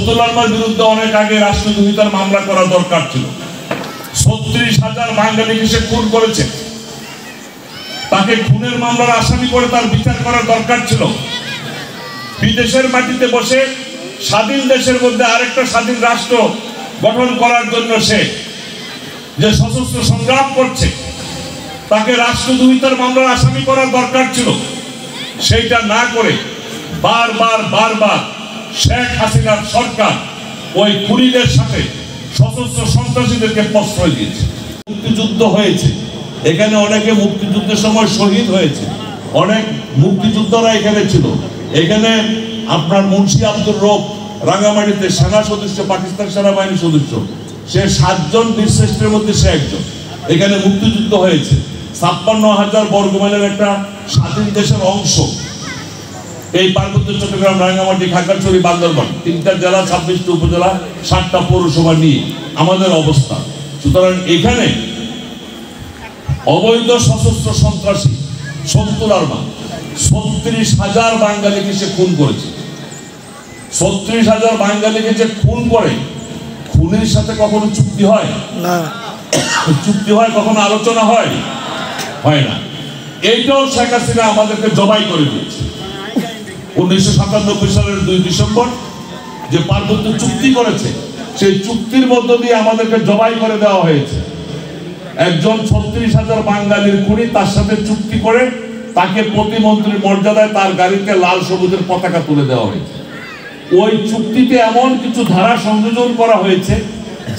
শফিউল আলমের বিরুদ্ধে অনেক আগে রাষ্ট্রদ্রোহিতার মামলা করা দরকার ছিল। ৩৬,০০০ বাঙালিকে সে খুন করেছে, তাকে খুনের মামলার আসামি করে তার বিচার করার দরকার ছিল। বিদেশের মাটিতে বসে স্বাধীন দেশের মধ্যে আরেকটা স্বাধীন রাষ্ট্র গঠন করার জন্য সে যে সশস্ত্র সংগ্রাম করছে, তাকে রাষ্ট্রদ্রোহিতার মামলার আসামি করার দরকার ছিল। সেইটা না করে বারবার শেখ হাসিনার সরকার ওই খুনিদের সাথে সশস্ত্র সন্ত্রাসীদেরকে প্রশ্রয় দিয়েছে। মুক্তিযুদ্ধ হয়েছে, এখানে অনেকে মুক্তিযুদ্ধের সময় শহীদ হয়েছে, অনেক মুক্তিযোদ্ধারা এখানে ছিল। এখানে আপনার মুন্সি আব্দুর রব রাঙ্গামাটিতে সেনা সদস্য, পাকিস্তান সেনাবাহিনীর সদস্য, সে 7 জন বীরশ্রেষ্ঠের মধ্যে সে একজন। এখানে মুক্তিযুদ্ধ হয়েছে। ৫৬,০০০ বর্গমাইলের একটা স্বাধীন দেশের অংশ এই পার্বত্য চট্টগ্রাম, রাঙ্গামাটি, খাগড়াছড়ি, বান্দরবান, ৩টা জেলা, ২৬টা উপজেলা, 7টা পৌরসভা নিয়ে আমাদের অবস্থা। সুতরাং এখানে অবৈধ সশস্ত্র সন্ত্রাসী শফিউল আলম ৩৬,০০০ বাঙালিকে সে খুন করেছে। ৩৬,০০০ বাঙালিকে যে খুন করে, খুনের সাথে কখনো চুক্তি হয় না? চুক্তি হয়, কখনো আলোচনা হয় না। এইটাও শেখ হাসিনা আমাদেরকে জবাই করে দিয়েছে। 19৯৭ সালের 2 ডিসেম্বর যে পার্বত্য চুক্তি করেছে, সেই চুক্তির মধ্য দিয়ে আমাদেরকে জবাই করে দেওয়া হয়েছে। একজন ৩৬,০০০ বাঙালির খুনি, তার সাথে চুক্তি করে তাকে প্রতিমন্ত্রীর মর্যাদায় তার গাড়িতে লাল সবুজের পতাকা তুলে দেওয়া হয়েছে। ওই চুক্তিতে এমন কিছু ধারা সংযোজন করা হয়েছে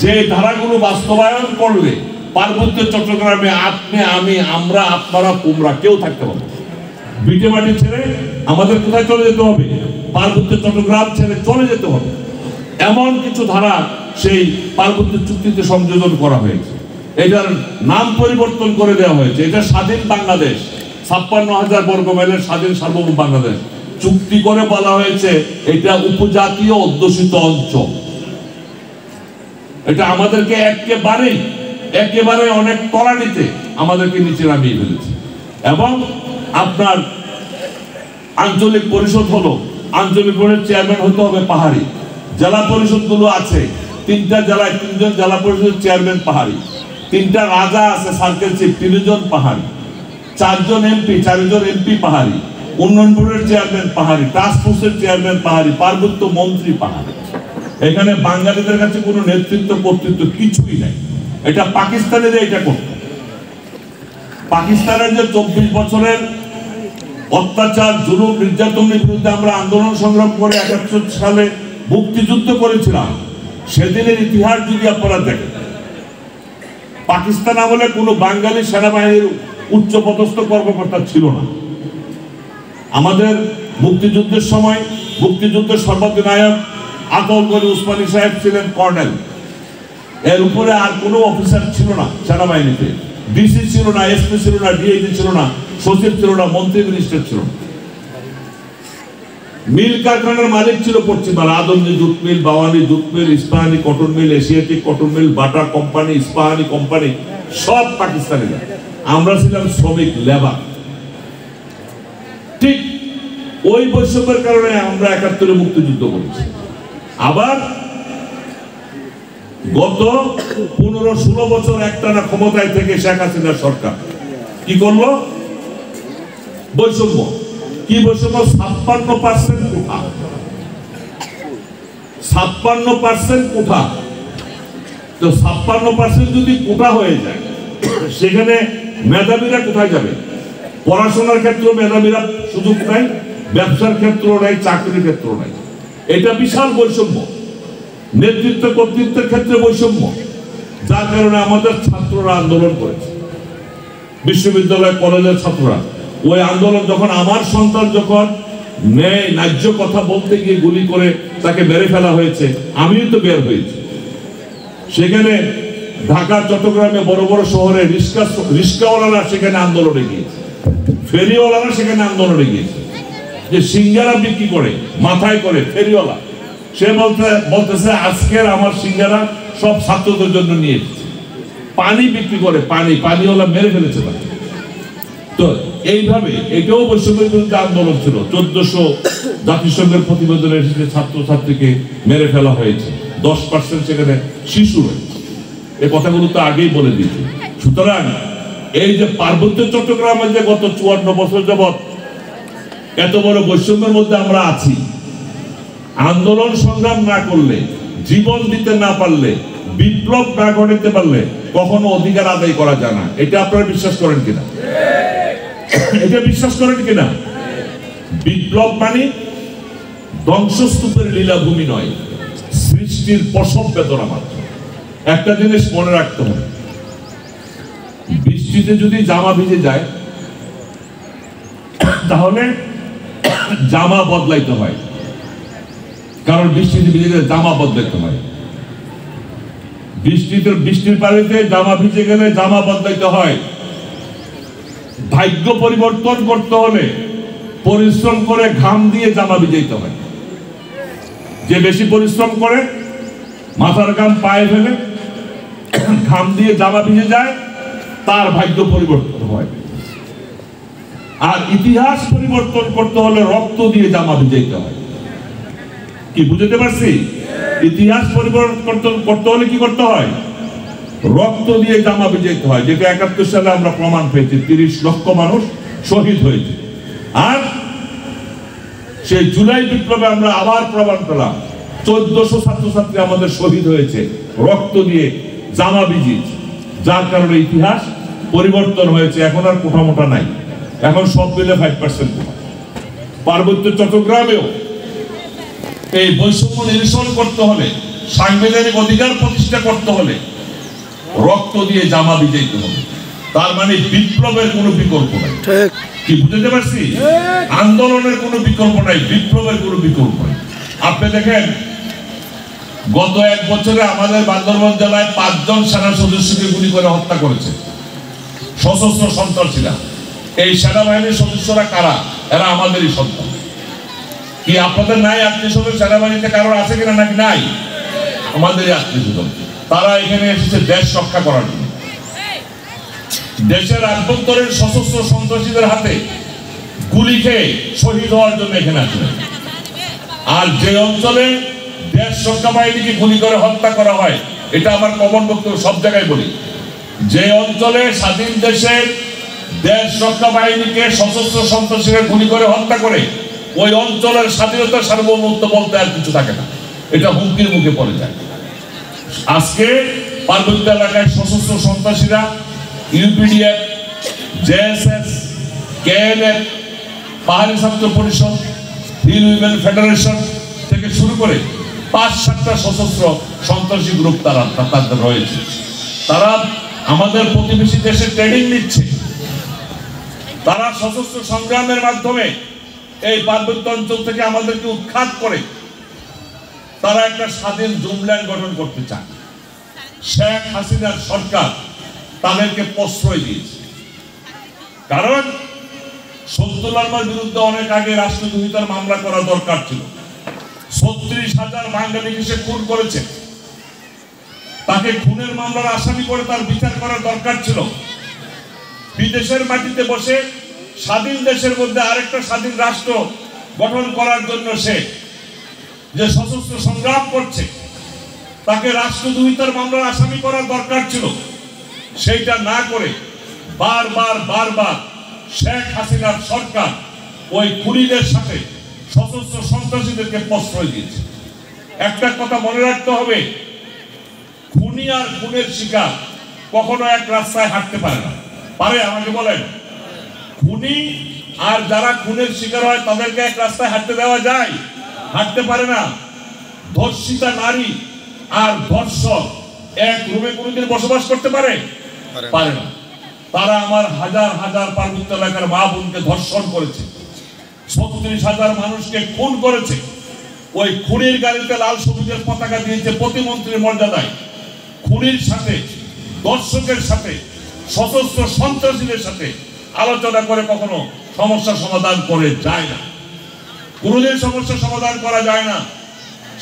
যে ধারাগুলো বাস্তবায়ন করলে পার্বত্য চট্টগ্রামে আপনি, আমি, আমরা, আপনারা, তোমরা কেউ থাকতে পারবে। ভিটেমাটি ছেড়ে আমাদের কোথায় চলে যেতে হবে? পার্বত্য চট্টগ্রাম ছেড়ে চলে যেতে হবে। এমন কিছু ধারা সেই পার্বত্য চুক্তিতে সংযোজন করা হয়েছে। এটার নাম পরিবর্তন করে দেওয়া হয়েছে। এটা স্বাধীন বাংলাদেশ, ৫৬,০০০ বর্গমাইলের স্বাধীন সার্বভৌম বাংলাদেশ। চুক্তি করে বলা হয়েছে এটা উপজাতীয় অধ্যুষিত অঞ্চল। এটা আমাদেরকে একেবারে অনেক তলানিতে আমাদেরকে নিচে নামিয়ে ফেলেছে। এবং আপনার আঞ্চলিক পরিষদ হলো, আঞ্চলিক পরিষদ চেয়ারম্যান হতে হবে পাহাড়ি। জেলা পরিষদগুলো আছে, 3টা জেলায় 3 জন জেলা পরিষদের চেয়ারম্যান পাহাড়ি। 3টা রাজা আছে, সার্কেল চিফ, 3 জন পাহাড়ি। 4 জন এমপি, 4 জন এমপি পাহাড়ি। উন্নয়ন বোর্ডের চেয়ারম্যান পাহাড়ি, টাস্ক ফোর্সের চেয়ারম্যান পাহাড়ি, পার্বত্য মন্ত্রী পাহাড়ি। এখানে বাঙালিদের কাছে কোনো নেতৃত্ব কর্তৃত্ব কিছুই নাই। এটা পাকিস্তানের এটা করত। পাকিস্তানের যে 24 বছরের অত্যাচার, জুলুম, নির্যাতনের বিরুদ্ধে আমরা আন্দোলন সংগ্রাম করে ৭১ সালে মুক্তিযুদ্ধ করেছিলাম, সেদিনের ইতিহাস যদি আপনারা দেখেন, পাকিস্তান আমলে কোনো বাঙালি সেনাবাহিনীর উচ্চপদস্থ কর্মকর্তা ছিল না। আমাদের মুক্তিযুদ্ধের সময় মুক্তিযুদ্ধের সর্বাধিনায়ক আতল গনি উসমানী সাহেব ছিলেন কর্নেল। এর উপরে আর কোনো অফিসার ছিল না সেনাবাহিনীতে। ডিসি ছিল না, এসপি ছিল না, ডিআইজি ছিল না, সচিব ছিল না, মন্ত্রী মিনিস্টার ছিল না। মিল কারখানার মালিক ছিল Paschimbangla, Adamjee jute mill, Bawani jute mill, Ispahani cotton mill, Asiatic cotton mill, Bata company, Ispahani company, সব পাকিস্তানিরা। আমরা ছিলাম শ্রমিক, লেবার। ঠিক ওই বৈষম্যের কারণে আমরা ৭১ মুক্তিযুদ্ধ করেছি। আবার গত ১৫-১৬ বছর একটানা ক্ষমতায় থেকে শেখ হাসিনার সরকার কি করলো? বৈষম্য। কি বৈষম্য? ৫৬% কোঠা, ৫৬% কোঠা। তো ৫৬% যদি কোঠা হয়ে যায়, সেখানে মেধাবীরা কোথায় যাবে? পড়াশোনার ক্ষেত্রে মেধাবীরা সুযোগ নাই, ব্যবসার ক্ষেত্র নাই, চাকরির ক্ষেত্র নাই। এটা বিশাল বৈষম্য। নেতৃত্ব কর্তৃত্বের ক্ষেত্রে বৈষম্য, যার কারণে আমাদের ছাত্ররা আন্দোলন করেছে। বিশ্ববিদ্যালয় কলেজের ছাত্ররা ওই আন্দোলন, যখন আমার সন্তান যখন ন্যায্য কথা বলতে গিয়ে গুলি করে তাকে মেরে ফেলা হয়েছে, আমিও তো বের হয়েছি। সেখানে ঢাকা, চট্টগ্রামে, বড় বড় শহরে রিস্কাওয়ালারা সেখানে আন্দোলনে গিয়েছে, ফেরিওয়ালারা সেখানে আন্দোলনে গিয়েছে। যে সিঙ্গারা বিক্রি করে, মাথায় করে ফেরিওয়ালা, সে বলতেছে আজকের আমার সিঙ্গারা সব ছাত্রদের জন্য নিয়ে এসেছে। পানি বিক্রি করে, পানিওয়ালা মেরে ফেলেছে তাকে। তো এইভাবে এটাও বৈষম্যের বিরুদ্ধে আন্দোলন ছিল। 1400 জাতিসংঘের প্রতিবেদনে এসেছে ছাত্রছাত্রীকে মেরে ফেলা হয়েছে, 10% সেখানে শিশু রয়েছে। এই কথাগুলো তো আগেই বলে দিয়েছে। সুতরাং এই যে পার্বত্য চট্টগ্রামে যে গত 54 বছর যাবৎ এত বড় বৈষম্যের মধ্যে আমরা আছি, আন্দোলন সংগ্রাম না করলে, জীবন দিতে না পারলে, বিপ্লব না ঘটাতে পারলে কখনো অধিকার আদায় করা যায় না। এটা আপনারা বিশ্বাস করেন কিনা? এটা বিশ্বাস করেন কিনা? বিপ্লব মানে ধ্বংসস্তূপের লীলাভূমি নয়, সৃষ্টির প্রসব বেদনা মাত্র। একটা জিনিস মনে রাখতে হবে, বৃষ্টিতে যদি জামা ভিজে যায় তাহলে জামা বদলাইতে হয়, কারণ বৃষ্টিতে ভিজে গেলে জামা বদলাইতে হয়। বৃষ্টির পানিতে জামা ভিজে গেলে জামা বদলাইতে হয়। ভাগ্য পরিবর্তন করতে হলে পরিশ্রম করে ঘাম দিয়ে জামা ভিজাইতে হয়। যে বেশি পরিশ্রম করে, মাথার ঘাম পায়ে ফেলে ঘাম দিয়ে জামা ভিজে যায়, তার ভাগ্য পরিবর্তন হয়। আর ইতিহাস পরিবর্তন করতে হলে রক্ত দিয়ে জামা ভিজাইতে হয়। কি বুঝতে পারছি? ইতিহাস পরিবর্তন করতে হলে কি করতে হয়? রক্ত দিয়ে জামা ভিজাইতে হয়, যেটা 71 সালে আমরা প্রমাণ পেয়েছি। 30 লক্ষ মানুষ শহীদ হয়েছে। আর সেই জুলাই বিপ্লবে আমরা আবার প্রমাণ পেলাম, 1400 ছাত্রছাত্রী আমাদের শহীদ হয়েছে রক্ত দিয়ে জামা ভিজিয়েছে। যার কারণে ইতিহাস পরিবর্তন হয়েছে। এখন আর কোঠামোটা নাই, এখন সব মিলে 5% কোঠা। পার্বত্য চট্টগ্রামেও এই বৈষম্য নিরসন করতে হলে, সাংবিধানিক অধিকার প্রতিষ্ঠা করতে হলে রক্ত দিয়ে জামা ভিজাইতে হবে। তার মানে বিপ্লবের কোনো বিকল্প নাই। কি বুঝতে পারছি? আন্দোলনের কোনো বিকল্প নাই, বিপ্লবের কোনো বিকল্প নাই। আপনি দেখেন, গত 1 বছরে আমাদের বান্দরবান জেলায় 5 জন সেনা সদস্যকে গুলি করে হত্যা করেছে সশস্ত্র সন্ত্রাসীরা। এই সেনাবাহিনীর সদস্যরা কারা? এরা আমাদেরই সন্তান। কি আপনাদের নাই আত্মীয়স্বজন সেনাবাহিনীতে কারোর আছে কিনা? নাকি নাই? আমাদেরই আত্মীয়স্বজন। তারা এখানে এসেছে দেশ রক্ষা করার জন্য। দেশের আভ্যন্তরের সশস্ত্র সন্ত্রাসীদের হাতে গুলি খেয়ে শহীদ হওয়ার জন্য এখানে আসবে। আর যে অঞ্চলে দেশ রক্ষা বাহিনীকে গুলি করে হত্যা করা হয়, এটা আমার কমন বক্তব্য, সব জায়গায় বলি, যে অঞ্চলে স্বাধীন দেশের দেশ রক্ষা বাহিনীকে সশস্ত্র সন্ত্রাসীরা গুলি করে হত্যা করে, ওই অঞ্চলের স্বাধীনতা সার্বভৌমত্ব বলতে আর কিছু থাকে না। এটা হুমকির মুখে পড়ে যায়। আজকে পার্বত্য এলাকায় সশস্ত্র সন্ত্রাসীরা ইউপিডিএফ, জেএসএস, কেএনএফ, পাহাড়ি ছাত্র পরিষদ, হিল উইমেন ফেডারেশন থেকে শুরু করে 5-7টা সশস্ত্র সন্ত্রাসী গ্রুপ তাদের রয়েছে। তারা আমাদের প্রতিবেশী দেশে ট্রেনিং নিচ্ছে। তারা সশস্ত্র সংগ্রামের মাধ্যমে এই পার্বত্য অঞ্চল থেকে আমাদেরকে উৎখাত করে তারা একটা স্বাধীন জুমল্যান্ড গঠন করতে চায়। শেখ হাসিনার সরকার তাদেরকে প্রশ্রয় দিয়েছে। কারণ শহীদুল আলমের বিরুদ্ধে অনেক আগে রাষ্ট্রদ্রোহিতার মামলা করা দরকার ছিল। 36,000 বাঙালিকে সে খুন করেছে, তাকে খুনের মামলার আসামি করে তার বিচার করার দরকার ছিল। বিদেশের মাটিতে বসে স্বাধীন দেশের মধ্যে আরেকটা স্বাধীন রাষ্ট্র গঠন করার জন্য সে যে সশস্ত্র সংগ্রাম করছে, তাকে রাষ্ট্রদ্রোহিতার মামলার আসামি করার দরকার ছিল। সেইটা না করে বারবার শেখ হাসিনার সরকার ওই খুনিদের সাথে সশস্ত্র সন্ত্রাসীদেরকে প্রশ্রয় দিয়েছে। একটা কথা মনে রাখতে হবে, খুনি আর খুনের শিকার কখনো এক রাস্তায় হাঁটতে পারে না। পারে? আমাকে বলেন, খুনি আর যারা খুনের শিকার হয় তাদেরকে এক রাস্তায় হাঁটতে দেওয়া যায়? হাঁটতে পারে না। ধর্ষিতা নারী আর ধর্ষক এক রুমে কোনোদিন বসবাস করতে পারে? পারে না। তারা আমার হাজার পার্বত্য এলাকার মা বোনকে ধর্ষণ করেছে, 36,000 মানুষকে খুন করেছে। ওই খুনির গাড়িতে লাল সবুজের পতাকা দিয়েছে প্রতিমন্ত্রীর মর্যাদায়। খুনির সাথে, দর্শকের সাথে, সশস্ত্র সন্ত্রাসীদের সাথে আলোচনা করে কখনো সমস্যা সমাধান করে যায় না। কোনোদিন সমস্যা সমাধান করা যায় না।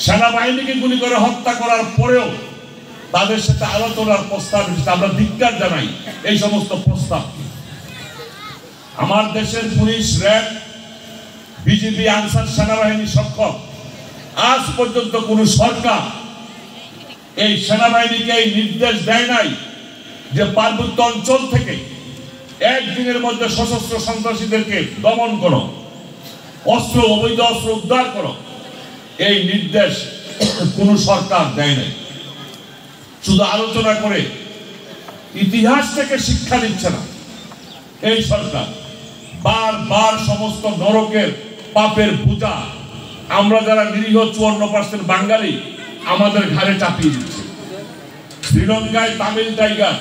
সেনাবাহিনীকে গুলি করে হত্যা করার পরেও তাদের সাথে আলোচনার প্রস্তাব এসেছে। আমরা ধিক্কার জানাই এই সমস্ত প্রস্তাব। আমার দেশের পুলিশ, র্যাব, বিজিবি, আনসার সেনাবাহিনী সক্ষম। আজ পর্যন্ত কোন সরকার এই সেনাবাহিনীকে এই নির্দেশ দেয় নাই যে পার্বত্য অঞ্চল থেকে একদিনের মধ্যে সশস্ত্র সন্ত্রাসীদেরকে দমন করো, অস্ত্র, অবৈধ অস্ত্র উদ্ধার করো। এই নির্দেশ কোন সরকার দেয় নাই। শুধু আলোচনা করে ইতিহাস থেকে শিক্ষা দিচ্ছে না এই সরকার, বারবার সমস্ত নরকের পাপের বোঝা আমরা যারা নিরীহ 54% বাঙালি আমাদের ঘাড়ে চাপিয়ে দিচ্ছে। শ্রীলঙ্কায় তামিল টাইগার